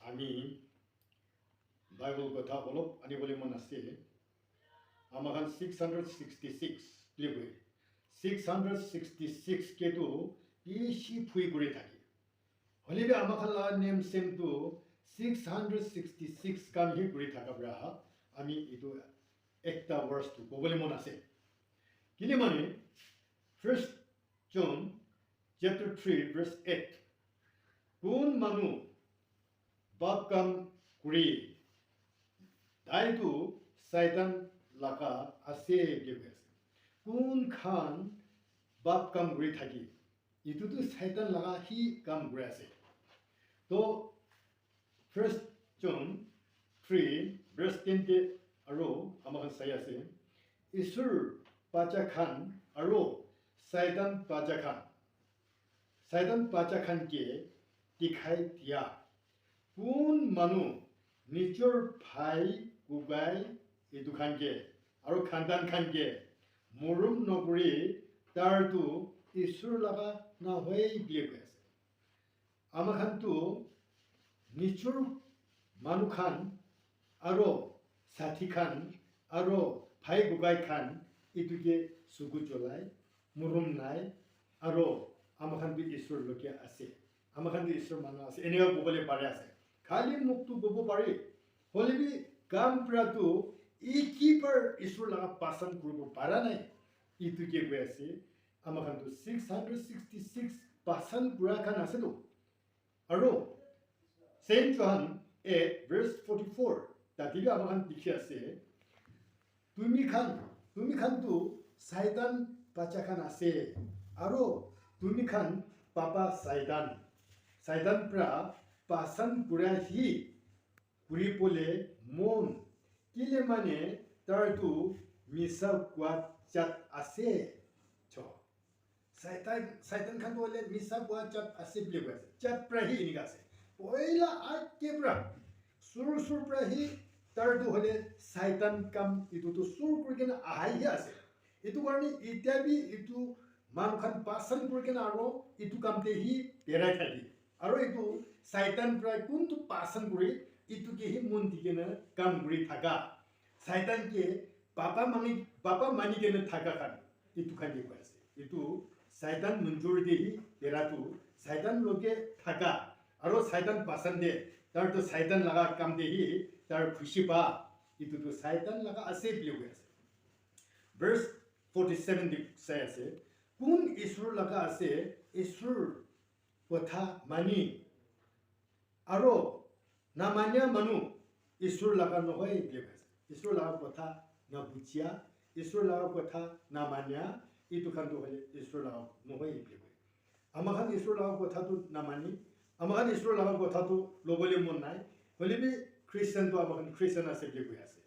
আমি বাইবেল কথা অলপ আনিবলৈ মন আছে আমাৰ 666 লিখে 666 কেটো ইসি ফুই কৰি থাকে হলিবে আমাৰ নেম সেমটো 666 কাম হি কৰি থাকা আমি এটো একটা ভার্সটো ক'বলৈ মন আছে কিলে মানে First John chapter 3 verse 8 কোন মানুহ বাপ কাম কৰি দাইটো শয়তান লাগা আছে বুলি আছে কোন খান বাপ কাম কৰি থাকি ইটোতো শয়তান লাগা হি কাম কৰি আছে তো First John 3 verse 10 তে আৰু আমাক চাই আছে ঈশ্বৰ পাচা খান আৰু শয়তান পাচা খান কে দিখাই দিয়া কোন মানুহ নিজৰ ভাই গুগাই এইটো খানকে আৰু খানদান খানকে মৰম নকৰি তাৰটো ঈশ্বৰ লগা নহয় বুলি কৈ আছে আমাৰ খানটো নিজৰ মানুহ খান আৰু সাথী খান আৰু ভাই গুগাই খান এইটোকে চকু জ্বলাই মৰম নাই আৰু আমাৰ খান ঈশ্বৰ লোকে আছে আমাৰ খান ঈশ্বৰ মানুহ আছে এনেও ক'বলৈ পাৰে আছে খালি মুখটো ক'ব পাৰি হলিবি কাম প্ৰাটো ইকিপাৰ ঈশ্বৰ লগা পাচন কৰিব পাৰা নাই ইটোকে কৈ আছে আমাৰ খানটো 666 পাচন কৰা খান আছেতো আৰু Saint John 8 verse 44 তাতে আমাৰ খান লিখি আছে তুমি খানটো শয়তান পাচা খান আছে আৰু তুমি খান পাপা শয়তান প্ৰা পাচন কৰা হি ঘুৰি পলে মন কিলে মানে তাৰটো মিছা কোৱাত চাত আছে শয়তান খান বলে মিছা কোৱাত চাত আছে বুলি কৈ আছে চাত প্ৰা হি এনেকা আছে পইলা আকে প্ৰা সুৰ প্ৰা হি তাৰটো হলে শয়তান কাম ইটোতো সুৰ কৰি কেনে আহাই আছে ইটো কাৰণে ইত্যাদি ইটো মানুখান পাচন কৰি কেনে আৰু ইটো কামতে হি পেৰাই থাকি আৰু ইটো শয়তান প্ৰায় কোনটো পাচন কৰি ইটোকে হি মন দি কেনে কাম কৰি থাকা শয়তানকে পাপা মানি কেনে থাকা খান ইটো খান দি কৈ আছে ইটো শয়তান মঞ্জুৰ দি পেৰাটো শয়তান লোকে থাকা আৰু শয়তান পাচন দে তাৰটো শয়তান লগা কাম দে হি তাৰ খুশি পা ইটোতো শয়তান লগা আছে বুলি কৈ আছে verse 47 দি চাই আছে কোন ঈশ্বৰ লগা আছে ঈশ্বৰ কথা মানি আৰু নামানিয়া মানুহ ঈশ্বৰ লগা নহয় বুলি কৈ আছে ঈশ্বৰ লগা কথা নাবুজিয়া ঈশ্বৰ লগা কথা নামানিয়া ইটো খানটো হ'লে ঈশ্বৰ লগা নহয় বুলি কয় আমাৰ খান ঈশ্বৰ লগা কথাটো নামানি আমাৰ খান ঈশ্বৰ লগা কথাটো ল'বলৈ মন নাই হ'লেবি খ্ৰীষ্টানটো আমাৰ খান খ্ৰীষ্টান আছে বুলি কৈ আছে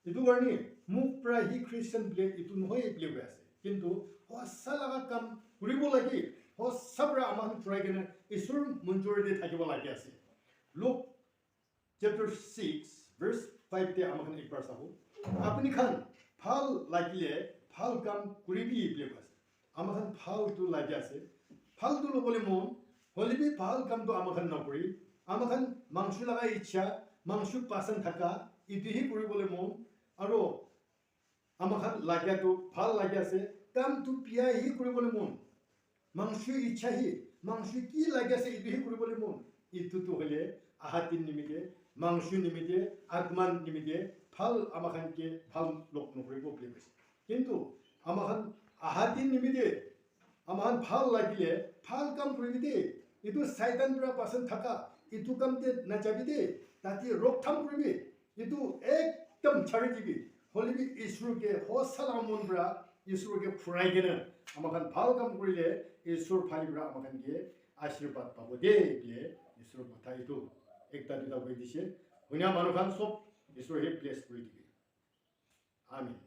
ইটো কাৰণে মোক প্ৰায় হি খ্ৰীষ্টান বুলি ইটো নহয় বুলি কৈ আছে কিন্তু সঁচা লগা কাম কৰিব লাগে সঁচা পৰা আমাৰ প্ৰায় কেনে ঈশ্বৰ মঞ্জুৰিতে থাকিব লাগে আছে লোক chapter 6 verse 5 তে আমাৰ খান একবাৰ চাব আপুনি খান ভাল লাগিলে ভাল কাম কৰিবি বুলি কৈ আছে আমাৰ খান ভালটো লাগি আছে ভালটো ল'বলৈ মন হলিবি ভাল কামটো আমাৰ খান নকৰি আমাৰ খান মাংস লগা ইচ্ছা মাংস পাচন থাকা ইটোহি কৰিবলৈ মন আৰু আমাৰ খান লাগিয়াটো ভাল লাগি আছে কামটো পিয়াহি কৰিবলৈ মন মাংস ইচ্ছাহি মাংস কি লাগি আছে ইটোহি কৰিবলৈ মন ইটোতো হ'লে আহাতিৰ নিমিত্তে মাংস নিমিত্তে আত্মান নিমিত্তে ভাল আমাৰ খানকে ভাল লগ নকৰিব বুলি কৈছে কিন্তু আমাৰ খান আহাতিৰ নিমিত্তে আমাৰ খান ভাল লাগিলে ভাল কাম কৰিবি দে ইটো শয়তান পৰা পাচন থাকা ইটো কামতে নাযাবি দে তাতে ৰকথাম কৰিবি ইটো একদম ছাড়ি দিবি হলিবি ঈশ্বৰকে সঁচা মন পৰা ঈশ্বৰকে ফুৰাই কেনে আমাৰ খান ভাল কাম কৰিলে ঈশ্বৰ ফালি পৰা আমাৰ খানকে আশীৰ্বাদ পাব দেই বুলি ঈশ্বৰৰ কথা এইটো একটা দুটা কৈ দিছে শুনা মানুহ খান চব ঈশ্বৰে প্লেছ কৰি দিবি আমিন